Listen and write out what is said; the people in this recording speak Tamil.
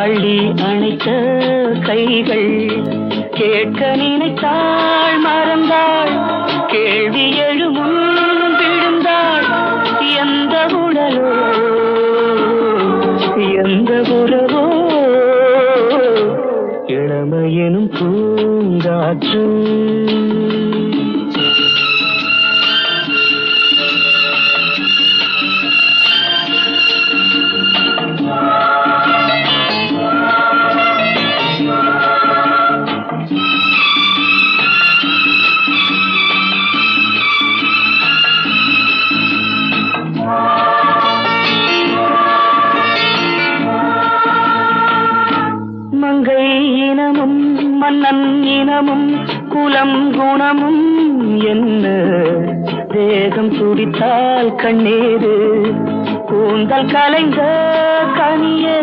அள்ளி அணைத்த கைகள் கேட்க நினைத்தாள் மறந்தாள் கேள்வி எழுமுன் விழுந்தாள் எந்த உடலோ எந்த உறவோ இளமையெனும் பூங்காற்று மங்கை இனமும் மன்னன் இனமும் குலம் குணமும் என்ன தேகம் துடித்தால் கண்ணீரு கூந்தல் கலைந்த கனியே